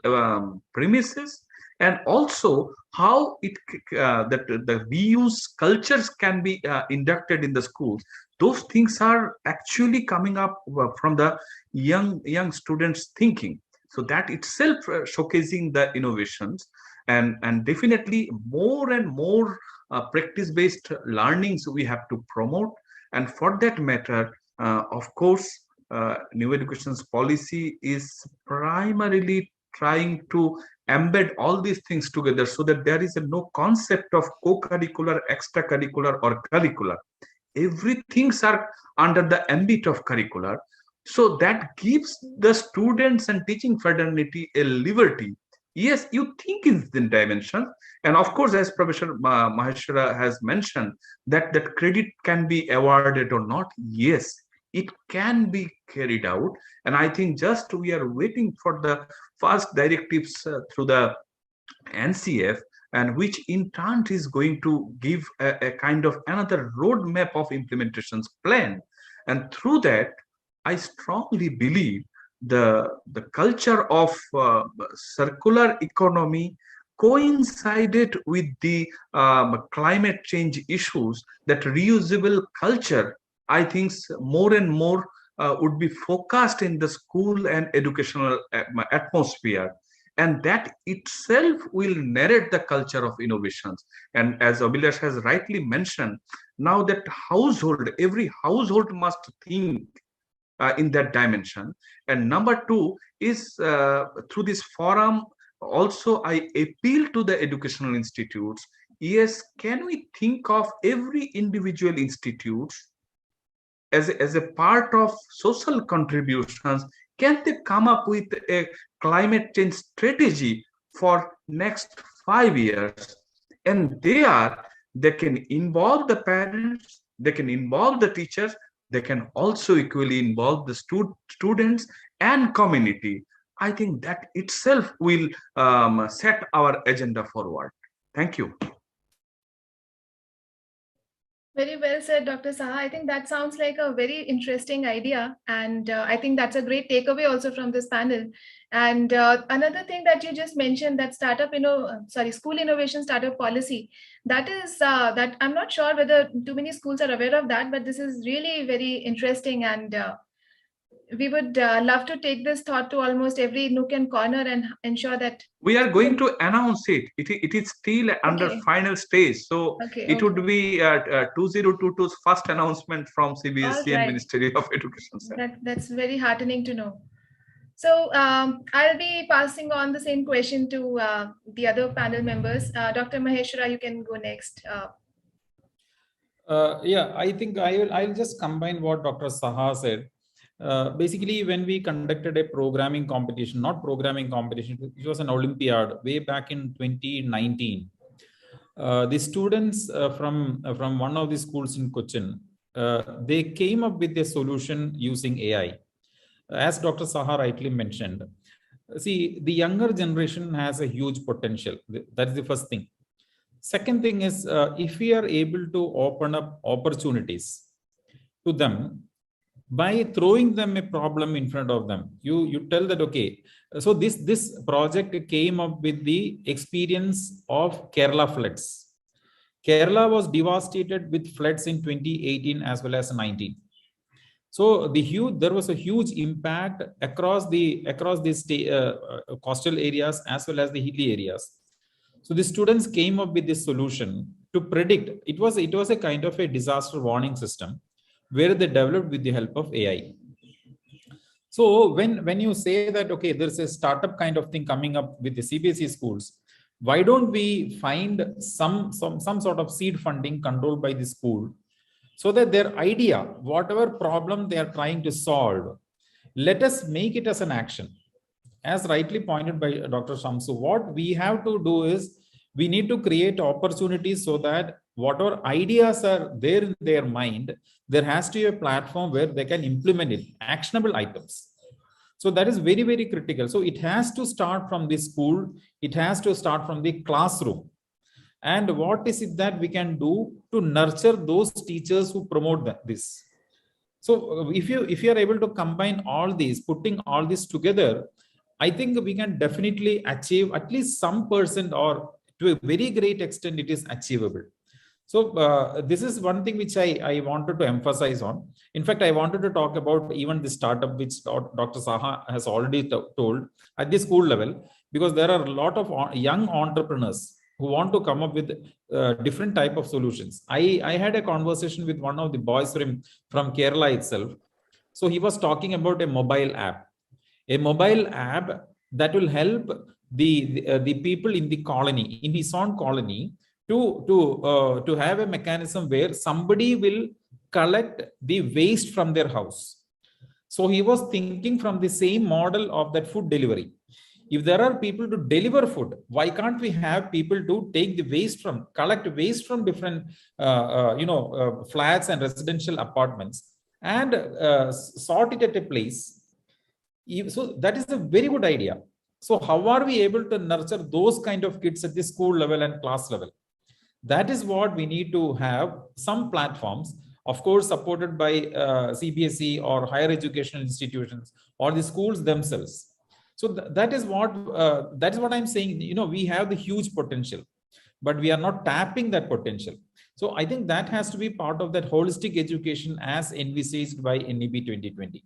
premises, and also how it that the reuse cultures can be inducted in the schools. Those things are actually coming up from the young students thinking. So that itself showcasing the innovations, and definitely more and more practice-based learnings we have to promote. And for that matter, of course, new education policy is primarily trying to embed all these things together so that there is no concept of co-curricular, extracurricular, or curricular. Everything's are under the ambit of curricular. So that gives the students and teaching fraternity a liberty. Yes, you think in the dimension, and of course, as Professor Maheshwara has mentioned, that credit can be awarded or not. Yes, it can be carried out. And I think just we are waiting for the first directives through the NCF, and which in turn is going to give a kind of another roadmap of implementations plan. And through that, I strongly believe the culture of circular economy coincided with the climate change issues. That reusable culture, I think, more and more would be focused in the school and educational atmosphere, and that itself will narrate the culture of innovations. And as Abhilash has rightly mentioned, now that every household must think in that dimension. And number two is through this forum, also I appeal to the educational institutes. Yes, can we think of every individual institute as a part of social contributions? Can they come up with a climate change strategy for next 5 years? And they can involve the parents, they can involve the teachers, they can also equally involve the students and community. I think that itself will set our agenda forward. Thank you. Very well said, Dr. Saha. I think that sounds like a very interesting idea. And I think that's a great takeaway also from this panel. And another thing that you just mentioned, that school innovation startup policy, that is, that I'm not sure whether too many schools are aware of that, but this is really very interesting. And we would love to take this thought to almost every nook and corner and ensure that we are going to announce it. It is still under final stage. So it would be 2022's first announcement from CBSE and Ministry of Education. That's very heartening to know. So I'll be passing on the same question to the other panel members. Dr. Maheshwara, you can go next. Yeah, I think I'll just combine what Dr. Saha said. Basically, when we conducted a programming competition, not programming competition, it was an Olympiad way back in 2019. The students from one of the schools in Cochin, they came up with a solution using AI. As Dr. Saha rightly mentioned, see, the younger generation has a huge potential. That is the first thing. Second thing is, if we are able to open up opportunities to them, by throwing them a problem in front of them, you tell that, okay, so this project came up with the experience of Kerala floods. Kerala was devastated with floods in 2018 as well as 19. So there was a huge impact across the coastal areas as well as the hilly areas. So the students came up with this solution to predict. It was a kind of a disaster warning system, where they developed with the help of AI. So when you say that, okay, there's a startup kind of thing coming up with the CBSE schools, why don't we find some sort of seed funding controlled by the school, so that their idea, whatever problem they are trying to solve, let us make it as an action. As rightly pointed by Dr. Shamsu, what we have to do is we need to create opportunities so that whatever ideas are there in their mind, there has to be a platform where they can implement it, actionable items. So that is very, very critical. So it has to start from the school. It has to start from the classroom. And what is it that we can do to nurture those teachers who promote this? So if you are able to combine all these, putting all this together, I think we can definitely achieve at least some percent, or to a very great extent, it is achievable. So this is one thing which I wanted to emphasize on. In fact, I wanted to talk about even the startup, which Dr. Saha has already told at the school level, because there are a lot of young entrepreneurs who want to come up with different type of solutions. I had a conversation with one of the boys from Kerala itself. So he was talking about a mobile app that will help the people in the colony, in his own colony, to have a mechanism where somebody will collect the waste from their house. So he was thinking from the same model of that food delivery. If there are people to deliver food, why can't we have people to take the collect waste from different, flats and residential apartments, and sort it at a place. So that is a very good idea. So how are we able to nurture those kind of kids at the school level and class level? That is what we need to have some platforms, of course, supported by CBSE or higher educational institutions or the schools themselves. So that is what I'm saying. You know, we have the huge potential, but we are not tapping that potential. So I think that has to be part of that holistic education as envisaged by NEP 2020.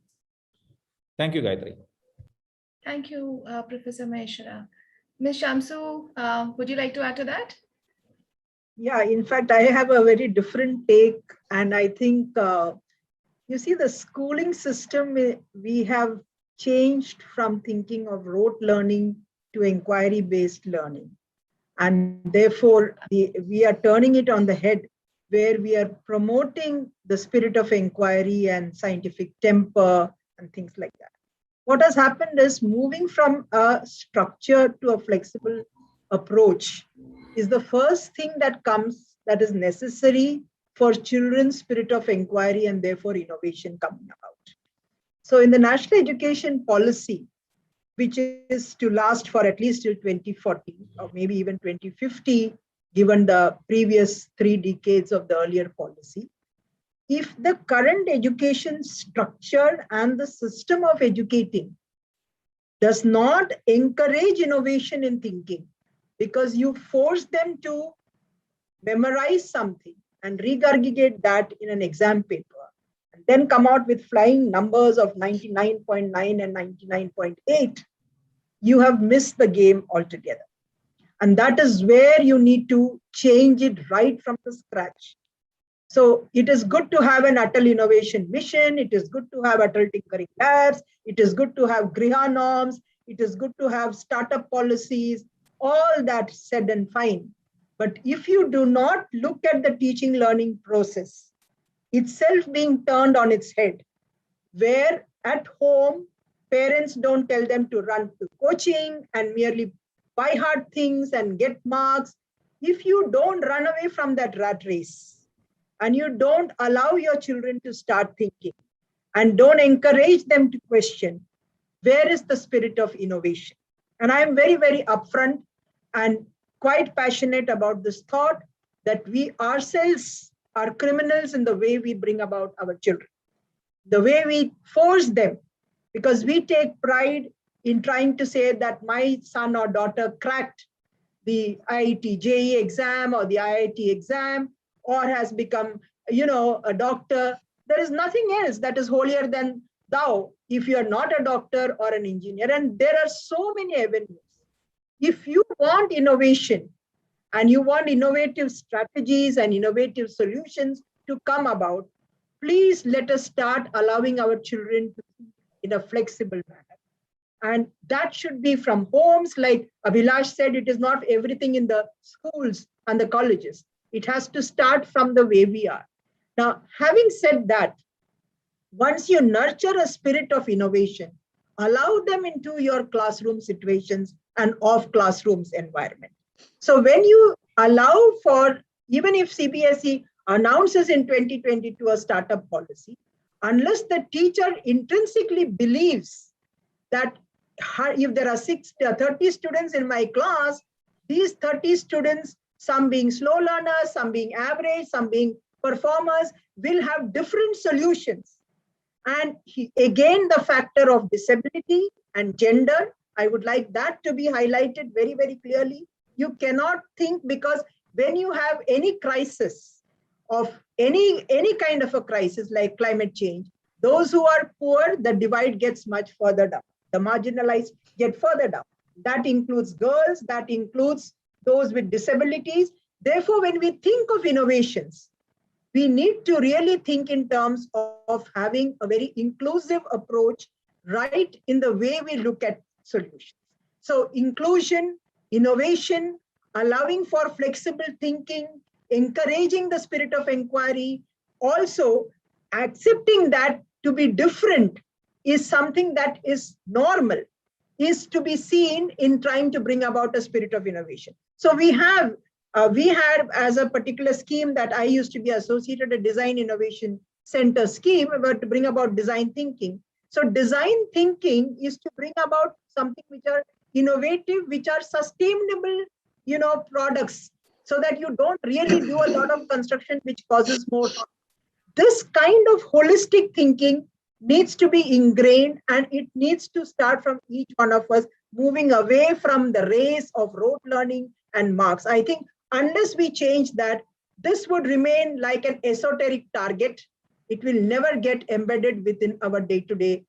Thank you, Gayatri. Thank you, Professor Maheshwara. Ms. Shamsu, would you like to add to that? Yeah, in fact, I have a very different take. And I think, you see, the schooling system, we have changed from thinking of rote learning to inquiry-based learning. And therefore, we are turning it on the head, where we are promoting the spirit of inquiry and scientific temper and things like that. What has happened is moving from a structure to a flexible approach is the first thing that comes, that is necessary for children's spirit of inquiry and therefore innovation coming about. So in the national education policy, which is to last for at least till 2040 or maybe even 2050, given the previous 3 decades of the earlier policy, if the current education structure and the system of educating does not encourage innovation in thinking, because you force them to memorize something and regurgitate that in an exam paper, and then come out with flying numbers of 99.9 and 99.8, you have missed the game altogether. And that is where you need to change it right from the scratch. So it is good to have an Atal Innovation Mission. It is good to have Atal Tinkering Labs. It is good to have Griha norms. It is good to have startup policies, all that said and fine. But if you do not look at the teaching learning process itself being turned on its head, where at home, parents don't tell them to run to coaching and merely buy hard things and get marks. If you don't run away from that rat race, and you don't allow your children to start thinking and don't encourage them to question, where is the spirit of innovation? And I'm very, very upfront and quite passionate about this thought that we ourselves are criminals in the way we bring about our children, the way we force them, because we take pride in trying to say that my son or daughter cracked the IIT JEE exam or the IIT exam, or has become, a doctor. There is nothing else that is holier than thou if you are not a doctor or an engineer. And there are so many avenues. If you want innovation and you want innovative strategies and innovative solutions to come about, please let us start allowing our children to think in a flexible manner. And that should be from homes. Like Abhilash said, it is not everything in the schools and the colleges. It has to start from the way we are. Now, having said that, once you nurture a spirit of innovation, allow them into your classroom situations and off classrooms environment. So when you allow for, even if CBSE announces in 2022 a startup policy, unless the teacher intrinsically believes that if there are 30 students in my class, these 30 students, some being slow learners, some being average, some being performers, will have different solutions. And again, the factor of disability and gender, I would like that to be highlighted very, very clearly. You cannot think, because when you have any crisis of any kind of a crisis like climate change, those who are poor, the divide gets much further down. The marginalized get further down. That includes girls, that includes those with disabilities. Therefore, when we think of innovations, we need to really think in terms of having a very inclusive approach right in the way we look at solutions. So inclusion, innovation, allowing for flexible thinking, encouraging the spirit of inquiry, also accepting that to be different is something that is normal, is to be seen in trying to bring about a spirit of innovation. So we had as a particular scheme that I used to be associated, a design innovation center scheme, but to bring about design thinking. So design thinking is to bring about something which are innovative, which are sustainable, products, so that you don't really do a lot of construction which causes more harm. This kind of holistic thinking needs to be ingrained, and it needs to start from each one of us, moving away from the race of rote learning and marks. I think unless we change that, this would remain like an esoteric target. It will never get embedded within our day-to-day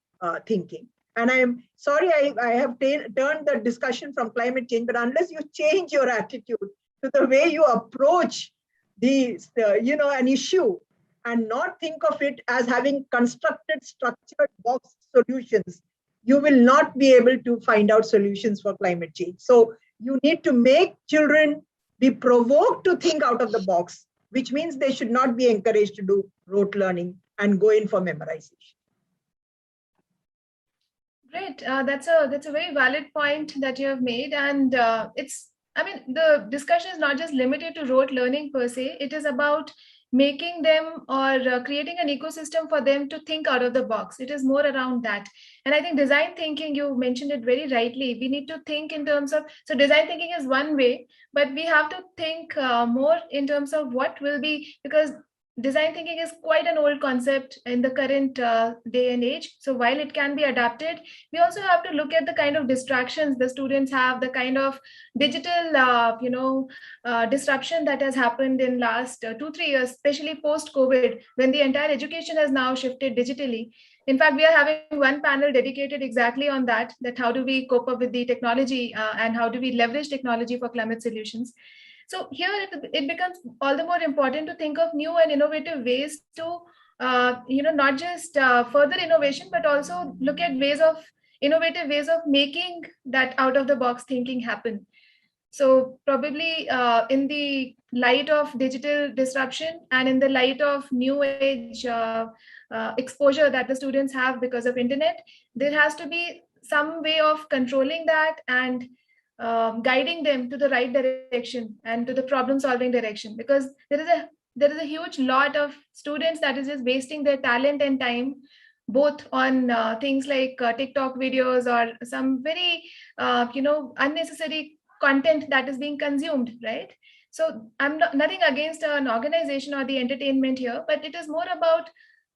thinking. And I am sorry, I have turned the discussion from climate change, but unless you change your attitude to the way you approach an issue, and not think of it as having constructed structured box solutions, you will not be able to find out solutions for climate change. So you need to make children be provoked to think out of the box, which means they should not be encouraged to do rote learning and go in for memorization. Great. That's a very valid point that you have made, and the discussion is not just limited to rote learning per se. It is about making them or creating an ecosystem for them to think out of the box. It is more around that. And I think design thinking, you mentioned it very rightly. We need to think in terms of, so design thinking is one way, but we have to think more in terms of what will be, because design thinking is quite an old concept in the current day and age. So while it can be adapted, we also have to look at the kind of distractions the students have, the kind of digital disruption that has happened in last 2-3 years, especially post COVID, when the entire education has now shifted digitally. In fact, we are having one panel dedicated exactly on that how do we cope up with the technology and how do we leverage technology for climate solutions. So here it becomes all the more important to think of new and innovative ways to, not just further innovation, but also look at innovative ways of making that out of the box thinking happen. So probably in the light of digital disruption and in the light of new age exposure that the students have because of internet, there has to be some way of controlling that and guiding them to the right direction and to the problem solving direction, because there is a huge lot of students that is just wasting their talent and time both on things like TikTok videos or some very unnecessary content that is being consumed, right? So I'm nothing against an organization or the entertainment here, but it is more about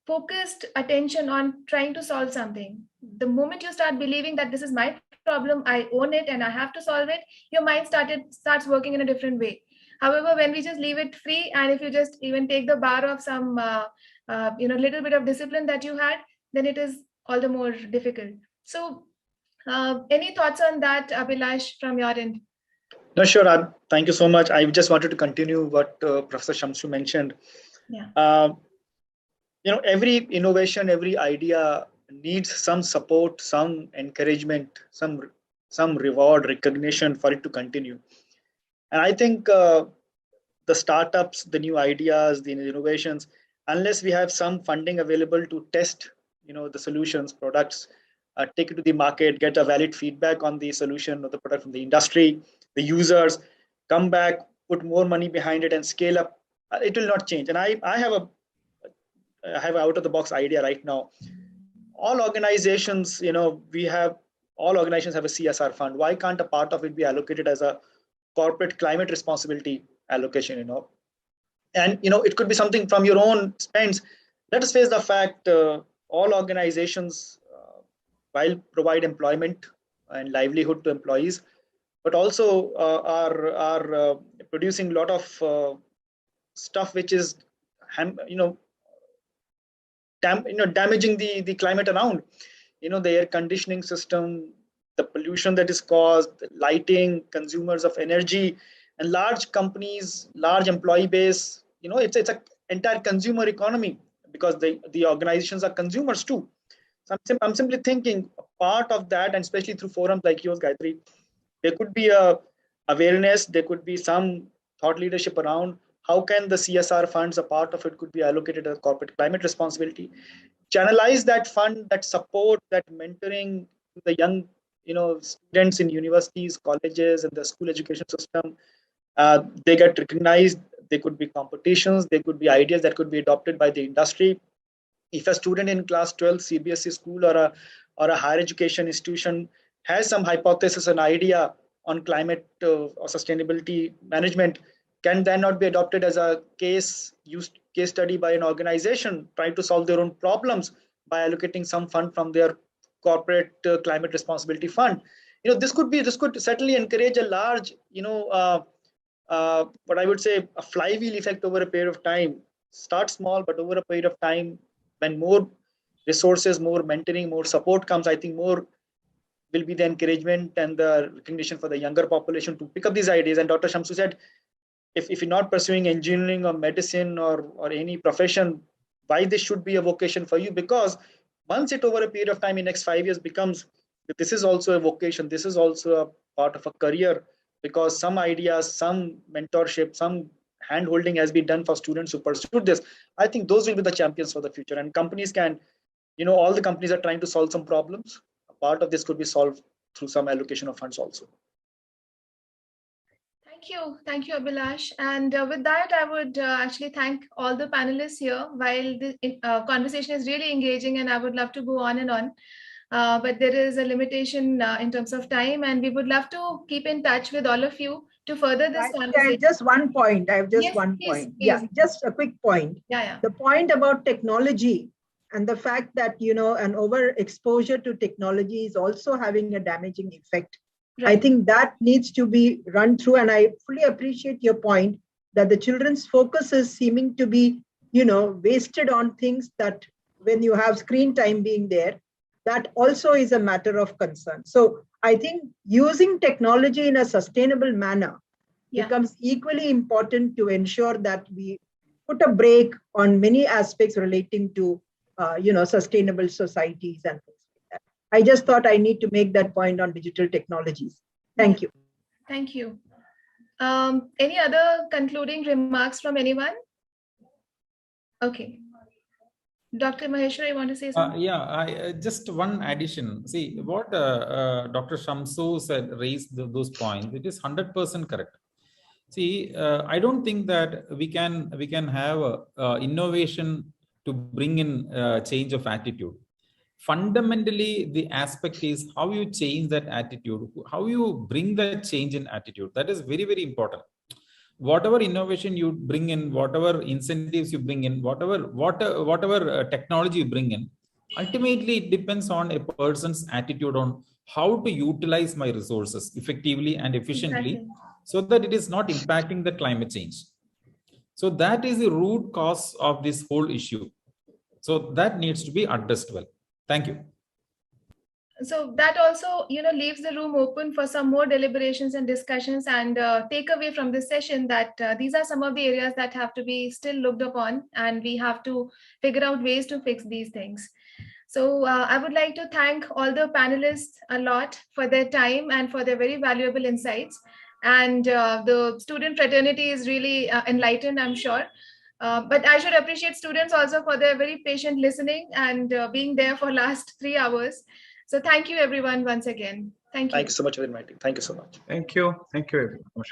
focused attention on trying to solve something. The moment you start believing that this is my problem, I own it and I have to solve it, your mind starts working in a different way. However, when we just leave it free, and if you just even take the bar of some little bit of discipline that you had, then it is all the more difficult. So any thoughts on that, Abhilash, from your end? No, sure. Thank you so much. I just wanted to continue what Professor Shamsu mentioned. Yeah. Every innovation, every idea needs some support, some encouragement, some reward, recognition for it to continue. And I think the startups, the new ideas, the innovations, unless we have some funding available to test, the solutions, products, take it to the market, get a valid feedback on the solution or the product from the industry, the users, come back, put more money behind it and scale up, it will not change. And I have an out of the box idea right now. All organizations, all organizations have a CSR fund. Why can't a part of it be allocated as a corporate climate responsibility allocation, And, it could be something from your own spends. Let us face the fact, all organizations, while provide employment and livelihood to employees, but also are producing a lot of stuff which is, damaging the climate around. The air conditioning system, the pollution that is caused, the lighting, consumers of energy, and large companies, large employee base. It's an entire consumer economy, because the organizations are consumers too. So I'm simply thinking part of that, and especially through forums like yours, Gayatri, there could be a awareness, there could be some thought leadership around how can the CSR funds, a part of it could be allocated as corporate climate responsibility. Channelize that fund, that support, that mentoring to the young, students in universities, colleges, and the school education system. They get recognized. There could be competitions. There could be ideas that could be adopted by the industry. If a student in class 12 CBSE school or a higher education institution has some hypothesis, an idea on climate or sustainability management, can then not be adopted as a case study by an organization trying to solve their own problems by allocating some fund from their corporate climate responsibility fund. This could certainly encourage a large, what I would say, a flywheel effect over a period of time. Start small, but over a period of time, when more resources, more mentoring, more support comes, I think more will be the encouragement and the recognition for the younger population to pick up these ideas. And Dr. Shamsu said, if you're not pursuing engineering or medicine or any profession, why this should be a vocation for you? Because once it over a period of time in next 5 years becomes, this is also a vocation, this is also a part of a career, because some ideas, some mentorship, some hand holding has been done for students who pursued this. I think those will be the champions for the future. And companies can, all the companies are trying to solve some problems. A part of this could be solved through some allocation of funds also. Thank you, Abhilash. And with that, I would actually thank all the panelists here. While the conversation is really engaging and I would love to go on and on, but there is a limitation in terms of time, and we would love to keep in touch with all of you to further this conversation. Just one point. I have just Yes, one please, point. please. Yeah, just a quick point. Yeah. The point about technology and the fact that, an overexposure to technology is also having a damaging effect. Right. I think that needs to be run through. And I fully appreciate your point that the children's focus is seeming to be, wasted on things that when you have screen time being there, that also is a matter of concern. So I think using technology in a sustainable manner becomes equally important to ensure that we put a break on many aspects relating to, sustainable societies and things like that. I just thought I need to make that point on digital technologies. Thank you. Thank you. Any other concluding remarks from anyone? Okay. Dr. Maheshwar, you want to say something? Just one addition. See, what Dr. Shamsu said, raised those points, it is 100% correct. See, I don't think that we can have innovation to bring in change of attitude. Fundamentally, the aspect is how you change that attitude, how you bring that change in attitude. That is very, very important. Whatever innovation you bring in, whatever incentives you bring in, whatever technology you bring in, ultimately it depends on a person's attitude on how to utilize my resources effectively and efficiently, so that it is not impacting the climate change. So that is the root cause of this whole issue. So that needs to be addressed well. Thank you. So that also, leaves the room open for some more deliberations and discussions, and take away from this session that these are some of the areas that have to be still looked upon, and we have to figure out ways to fix these things. So I would like to thank all the panelists a lot for their time and for their very valuable insights. And the student fraternity is really enlightened, I'm sure. But I should appreciate students also for their very patient listening and being there for last 3 hours. So thank you, everyone, once again. Thank you. Thank you so much for inviting. Thank you so much. Thank you. Thank you, everyone.